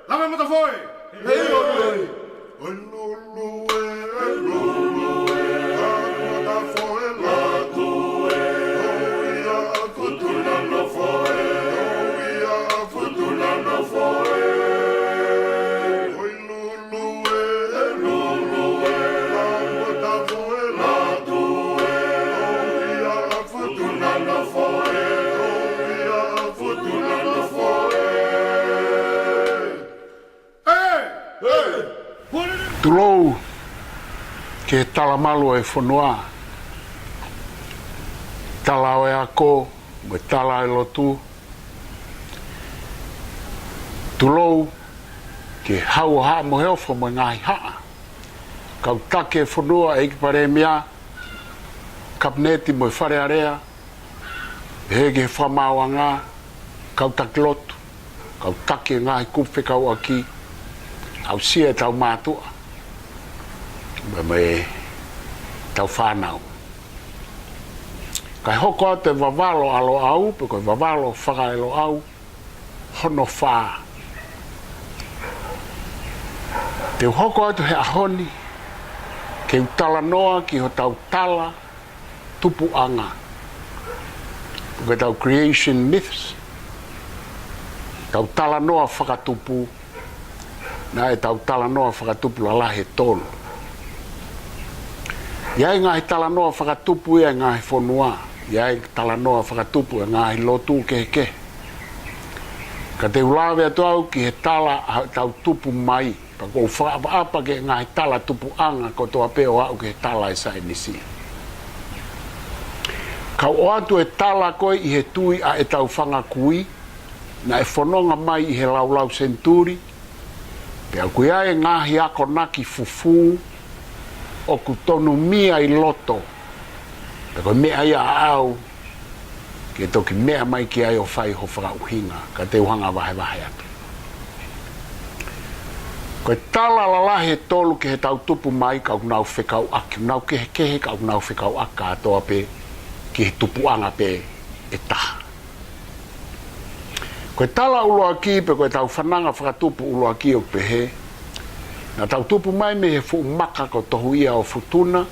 Lave mo ta foi. Hei oi. Oi lulu e lulu e lave mo ta foi la tu e ia futuna no foi ia futuna no foi oi lulu e lulu e lave mo ta foi la tu e ia futuna no foi ia futuna no foi Tulou ke tala malu e whanua. Tala o e ako, mo tala e lotu. Tulou ke hau haa mo heofa mo ngahi haa. Kau take e whanua e ikipare mea. Kapneti mo e whare area. Hege he whamau ngā. Kau take lotu. Kau take ngahi kuwhi kau aki. Au sia tau mātua. Me tau whanau. Kai hoko te wawalo alo au, pe koe wawalo whakaelo au, hono whaa. Te hoko atu he ahoni, ke utala noa ki ho tau tala, tupu anga. Ke tau creation myths, tau tala noa whakatupu, na e tau tala noa whakatupu la lahe tolu. Iai ngahi tala noa whakatupu ia ngahi whanua. Iai tala noa whakatupu ia ngahi lotu ke. Ka te ulawe atu au ki he tala tau tupu mai. Pa kou whakaapa ke ngahi tala tupu anga ko toa peo au ke he tala e sai nisi. Kau o atu e tala koe i he tui a e tau whanga kui. Na e whanonga mai i he laulau senturi. Pea kui ai ngahi ako naki fufu. O ku tonu mia i loto. Pe koe mea ia au. Ke toki mea mai ki ai o whai ho whakauhinga. Ka te uhanga wahe atu. Koe tala la lahe tolu ke he tau tupu mai kau nau whekau aki. Nau kehe kau nau whekau aka atoa pe ki he tupu anga pe e taha. Koe tala uloa ki pe koe tau whananga whakatupu uloa ki o pe he. Na tau tupu mai me he fu maka ko tohu ia o futuna.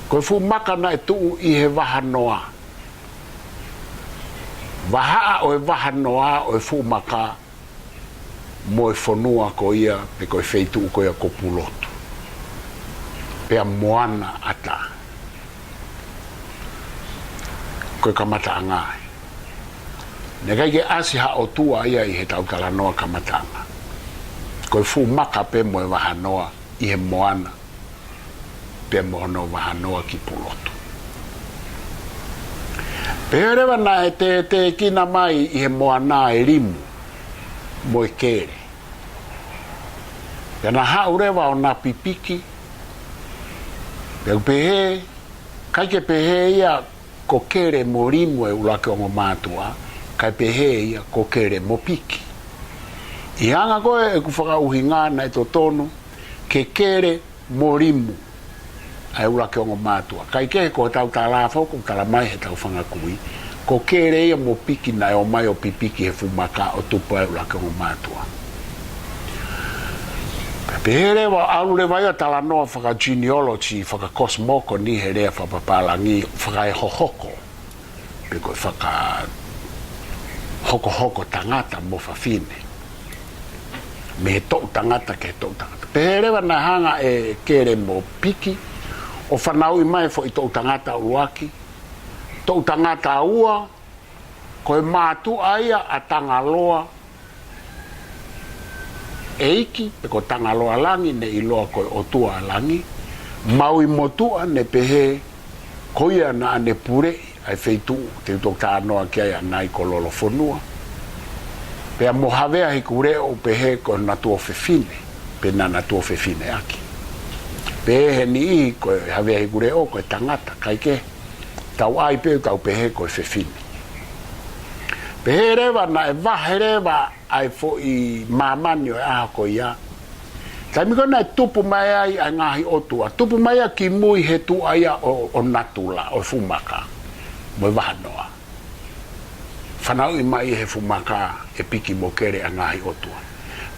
Ko fu maka na e tuu i he waha noa. Wahaa o e waha noa o e fu maka mo e whanua ko ia pe ko e feitu ko ia ko pulotu. Pea moana ata. Ko e kamata angai. Negai ke asi ha o tua ia i he tau tala noa kamata angai. Koe fu maka pe mo e wahanoa i he moana pe mo no wahanoa ki pulotu. Pe rewa na e te kina mai i he moana e rimu mo e kere. Pe na hau rewa o na pipiki. Pe pehe, kai ke pehe ia ko kere mo rimu e ulake o mo mātua, kai pehe ia ko kere mo piki. I hanga koe e ku whakauhinga na e to tonu ke kere morimu ai ura ke ongo mātua. Kai ke ko tau tā lāwhau ko tala mai he tau whangakui. Ko kere ia mo piki na e o mai o pipiki he fumaka o tupu ai ura ke ongo mātua. Pehere wa alu le vai a tala noa whaka genealogy, whaka kosmoko ni he rea whapapalangi whaka e hohoko. Pe koe whaka hoko tangata mo whawhine. Me he tau tangata ke he tau tangata. Peherewa na hanga e kere mo piki, o whanau i mai fo i tau tangata uaki, tau tangata ua, koe mātu aia a tangaloa, e iki, pe ko tangaloa langi ne iloa koe otua langi, mau i motua ne pehe, koia na ane pure, ai feitu, te utok tā noa ki ai anai ko lolo whanua, pea mohavea hi kure o pehe ko natu o whewhine, pe na natu o whewhine aki. Pehe ni i ko havea hi kure o ko tangata, kai ke, tau ai pe tau pehe ko whewhine. Pehe rewa na e wahe rewa ai fo i mamani o e aha ko ia. Tai miko na e tupu mai ai a ngahi otua, tupu mai a ki mui he tu aia o natula, o fumaka, mo e waha noa. Whanau i mai he fumaka e piki mo kere a ngahi otua.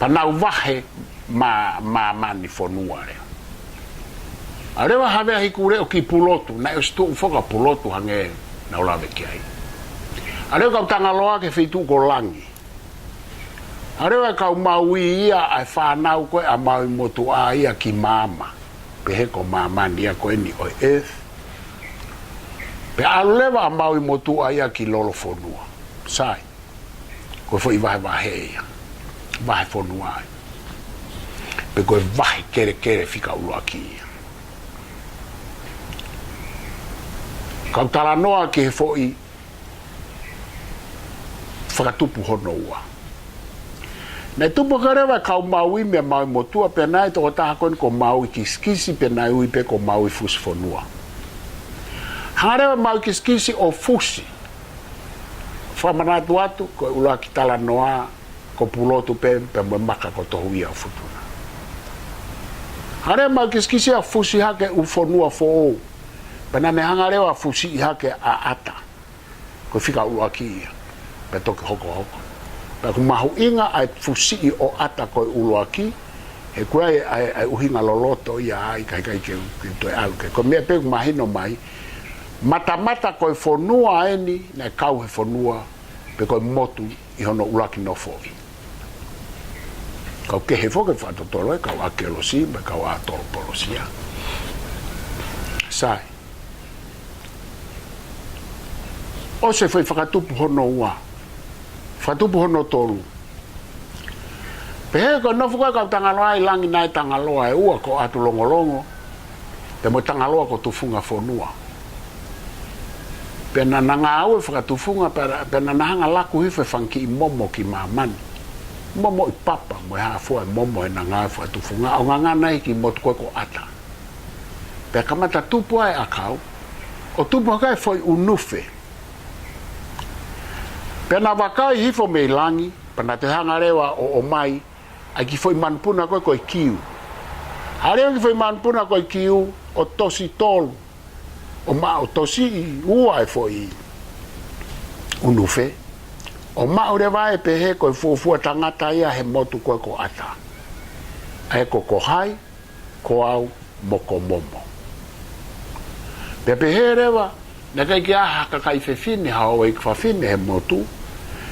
panau vahe ma mani fonua re arewa have hikure o ki pulotu na stu foka pulotu hange na olave ki ai arewa ka tangaloa ke fitu ko langi arewa ka maui ia ai whanau koe a maui motu a ia ki mama pehe ko mama nia koe ni oi pe alulewa a maui motu a ia ki lolo fonua sai koe fo i vahe ia vahe fonua ai pe koe vahe kere fika ulua ki ia kau tala noa ke he fo i whakatupu hono ua nei tupu karewa kau maui mea maui motua pe nai toko taha koe ko maui kiskisi pe nai ui pe ko maui fusi fonua harewa maui kiskisi o fusi whamanatu atu ko ula ki tala noa ko pulotu pe mwe maka ko tohu ia o futuna harewa maui kiskisi a fusi hake u fonua fo o pena ne hangarewa fusi hake a ata ko fika ula ki ia pe toke hoko pe kumahu inga ai fusi o ata ko ula ki he kua ai uhinga loloto ia ai kai ke toi au ke ko me pe kumahino mai mata ko fonua eni na kau he fonua pe ko motu I hono ulaki no foi kau ke he foke fato tolo kau akelosi be kau atolo polosia sai o se foi whakatupu hono ua whakatupu hono tolu pehe ko nofu koe kau tangaloa I langi nai tangaloa e ua ko atu longolongo pe mo tangaloa ko tufunga fonua pena nanga au e whakatufunga pena nahanga laku hife whanki I momo ki mamani momo I papa mo e hafua momo e nanga e whakatufunga o ngangana ki motu koe ko ata pe kamata tupu ai akau o tupu kai foi unufe pena wakai hifo me langi pena te hanga rewa o mai ai ki foi manpuna koe koe kiu harea ki foi manpuna koe kiu o tosi tolu o ma o tosi ua e foi unufe o ma ore vai pe he koe fufua tangata ia he motu koe ko ata ai ko hai ko au moko momo pe he rewa na kai ki aha ka kai fefine hao e kwa fine he motu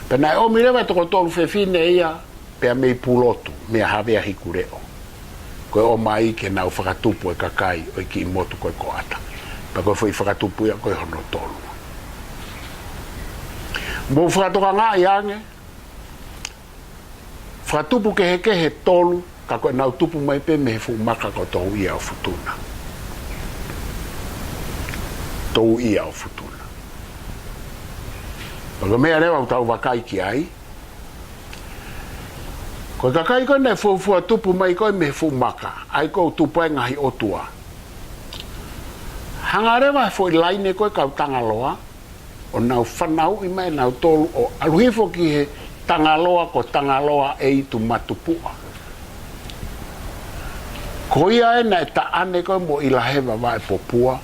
pe na o mi rewa toko tolu fefine ia pe mei pulotu me have a hikureo koe o mai ke nau whakatupu e kakai o ki motu koe ko ata pa koe foi whakatupu ia koe hono tolu mo whakatoka ngā iange whakatupu ke he tolu ka koe nau tupu mai pe me he fu maka ko tohu ia o futuna tohu ia o futuna pa koe mea rewa utau wakai ki ai koe kakai koe nei fuafua tupu mai koe me fu maka ai koe tupu e ngahi otua hangarewa foi laine koe kau tangaloa o nau whanau I mai nau tolu o aluhifo ki he tangaloa ko tangaloa e I tu matupua ko ia e na e ta ane koe mo I lahewa wa e popua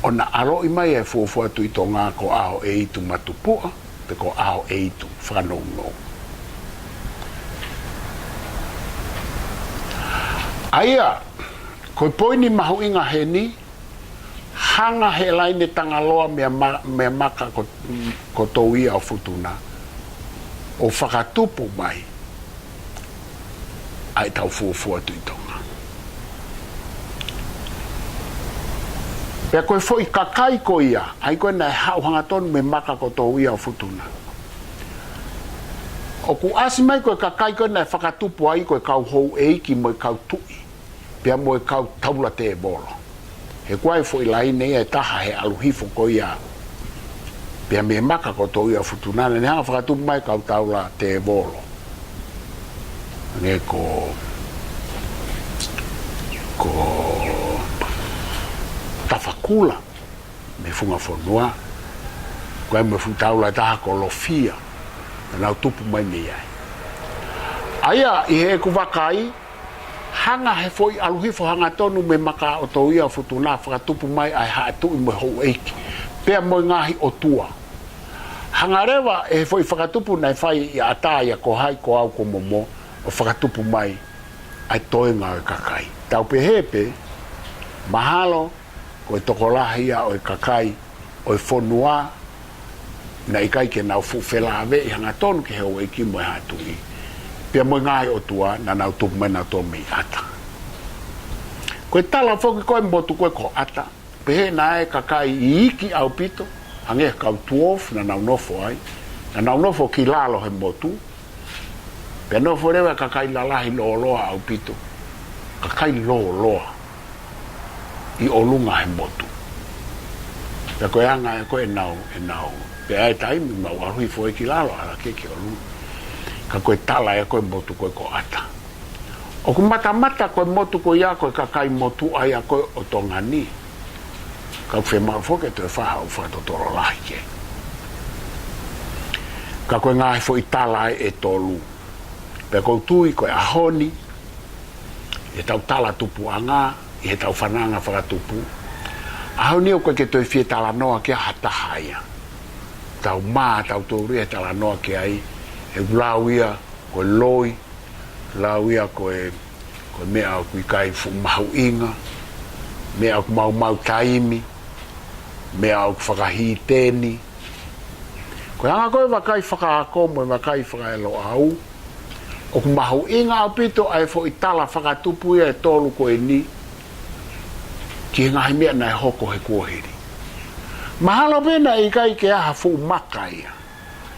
o na aro I mai e fuafua tu I tonga ko aho e I tu matupua pe ko aho e I tu whanau no aia, koe poini mahu inga he ni, hanga he laine tangaloa mea maka ko tau ia o futuna, o whakatupu mai, ai tau fuafua tu I tonga. Pea koe foi kakai ko ia, ai koe nai hau hangatonu me maka ko tau ia o futuna. O ku asi mai koe kakai koe nai whakatupu ai koe kau hou eiki mo kau tui. Pea mo kau taula te e bolo. He kuai fo I laine ia e taha he aluhifo ko ia. Pea me maka ko tau ia futunana. Ne hanga whakatupu mai kau taula te e bolo. Ne ko tawhakula. Me funga whanua. Koe me futaula taha ko lofia. Nau tupu mai me ai. Aia I he kuwakai. Hanga he foi aluhifo hanga tonu me maka o tau ia futuna whakatupu mai ai haa tu I mo hou eiki. Pea mo ngahi o tua. hangarewa e foi whakatupu nei whai i ata ia ko hai ko au ko momo o whakatupu mai ai toenga o kakai. Tau pehepe, mahalo ko e tokolahi ia o kakai o whonua na ikai ke nau fuwhela ave i hanga tonu ke heo e ki mo e hatui. Pia mo ngai o tua na nau tupu mai nau tonu mi ata. Ko e tala whoki koe mbotu koe ko ata, pehe na e kakai i iki au pito, hange kau tuof na nau nofo ai, na nau nofo ki lalo he mbotu, pia nofo rewa kakai lalahi loo loa au pito, kakai loo loa i olunga he mbotu. Pia koe anga e koe nau, pia e taimi mau arui fo e ki lalo ala keke olunga. Ka koe tala e koe mbotu koe ko ata. O ku mata koe motu koe ia koe kakai motu ai a koe o tongani. Ka uwhe marafoke to e whaha o whakatotoro lahi ke. Ka koe ngahi fo i tala e tolu. Pe koe tui koe ahoni, e tau tala tupu anga, i he tau whananga whakatupu. Ahoni o koe ke toi fie tala noa ke hatahaia. Tau maa tau tōri e tala noa ke ai, e lauia koe loi, lauia koe mea o kui kai fu mahu inga, mea o mau taimi, mea o whakahi tēni. Koe anga koe wakai whakaakomo e wakai whakaelo au, o ku mahu inga au pito ai fo i tala whakatupu ia e tolu koe ni, ki ngahi mea nai hoko he kuohiri. Mahalo bena i kai ke aha fu maka ia.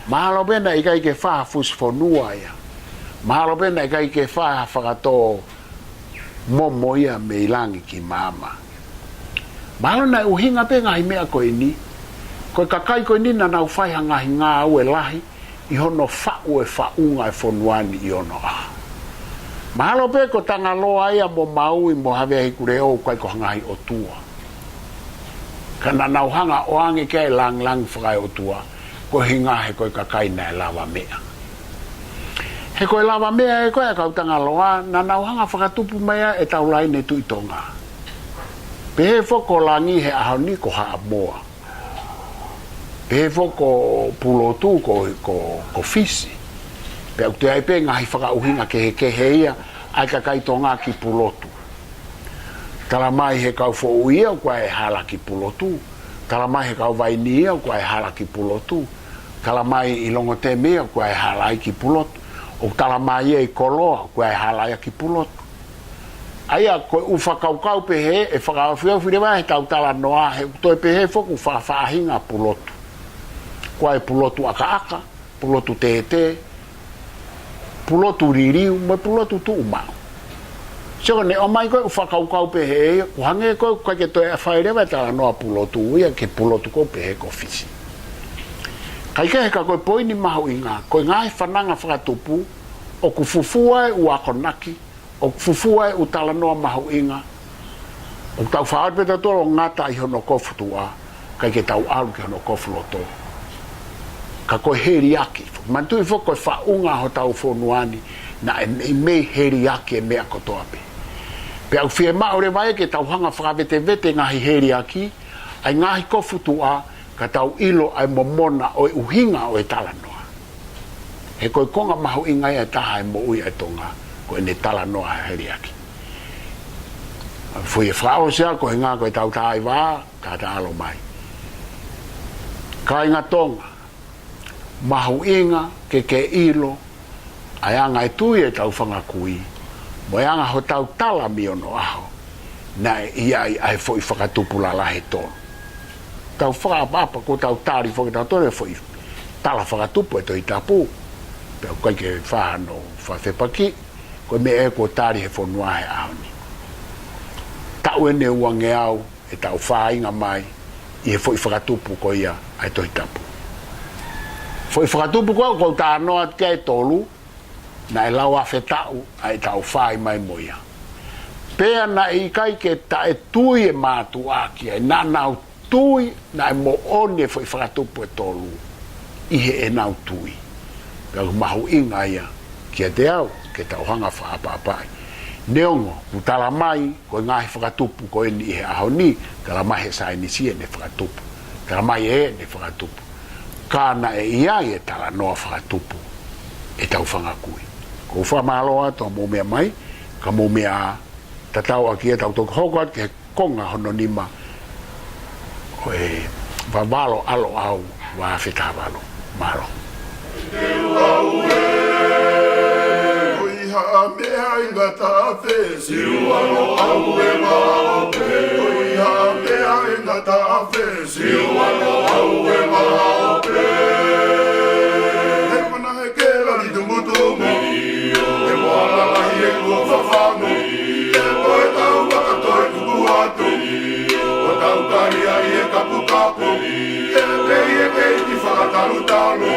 Mahalo bena i kai ke whaha fusfonua ia. Mahalo bena i kai ke whaha whakato momo ia me ilangi ki mama. Mahalo nai uhinga pe ngahi mea koe ni. Koe kakai koe ni na nau whaiha ngahi ngā ue lahi i hono whau e whaunga e whonuani i ono aha. Mahalo pe ko tanga loa ia mo maui mo havea hikure o kai ko ngahi o tua. Kana nau hanga o ange ke lang whakai o tua. Ko hinga he koe kakai na e lava mea. He koe lava mea e koe a kautanga loa, na nauhanga whakatupu mea e tau laine tui tonga. Pehe whoko langi he ahoni ko haa moa. Pehe whoko pulotu ko fisi. Pe au te aipe ngahi whakauhinga ke he ia, ai kakai tonga ki pulotu. Tala mai he kau fo uia o koe e hala ki pulotu. Tala mai he kau vaini ia o koe e hala ki pulotu. Tala mai i longo te mea o koe e hala ki pulotu. O tala mai e koloa o koe e hala ki pulotu. Aia koe u whakaukau pehe e whakawhiau whirewa he tau tala noa he toi pehe foku whakawhahinga pulotu. Koe pulotu aka, pulotu te, pulotu ririu, mai pulotu tu umau. Sio ne o mai koe u whakaukau pehe, ku hange koe ke toi a whairewa tala noa pulotu uia ke pulotu ko pehe ko fisi. Kai ke heka koe poini mahu inga, koe ngai whananga whakatupu, o ku fufua e u akonaki, o ku fufua e u tala noa mahu inga, o tau whaarpeta toro ngata i hono kofutua, kai ke tau alu ki hono kofuloto. Ka koe heriaki, mantui fo koe whaunga ho tau whonuani, na e mei heriaki e mea kotoa pe. Pe au fie maore vai ke tau hanga whakavete ngahi heriaki, ai ngahi kofutua, ka tau ilo ai momona o uhinga o e tala noa. He koe konga mahu inga e taha e mo ui e tonga, ko e ne tala noa he heriaki. Fui e whao sea, ko he ngā koe tau taai wā, ka ta alo mai. Ka inga tonga, mahu inga ke ilo, ai anga e tui e tau whangakui, mo anga ho tau tala mi ono aho, na ia ai fo i whakatupula lahe tonu. Tau whakapapa ko tau tāri whakatore fo i tala whakatupu e toi tapu. Pea kai ke whahano whawhepaki, ko me e ko tāri he whonua he ahoni. Tau e ne uange au e tau whainga mai i he fo i whakatupu ko ia ai toi tapu. Fo i whakatupu ko tā noa ke e tolu, na e lau awhetau ai tau whai mai moia. Pea na i kai ke ta e tui e mātu aki, e na nau tui na e mo one e foi whakatupu e tolu i he e nau tui. Pea mahu inga ia ki te au ke tau hanga whaapapai. Neongo, ku tala mai ko ngahi whakatupu ko e ni he ahoni, tala mai he sa inisia ne whakatupu. Tala mai e ne whakatupu. Kāna e ia e tala noa whakatupu e tau whangakui. Ko whamaloa tō mō mea mai, ka mō mea tatau aki e tau tōku hokat ke konga hono nima o e wawalo alo au wa whetawalo. Malo. Oiha mea inga tāwhe, siualo au e maope. Oiha mea inga tāwhe, siualo au e maope. He mana he kēra ni tumutumu, e moala lahi e kua whawhanu. E koe tau wakatoi kuku atu, o tau kari ai e kapu kapu. E pei e kei ki whakataru talu.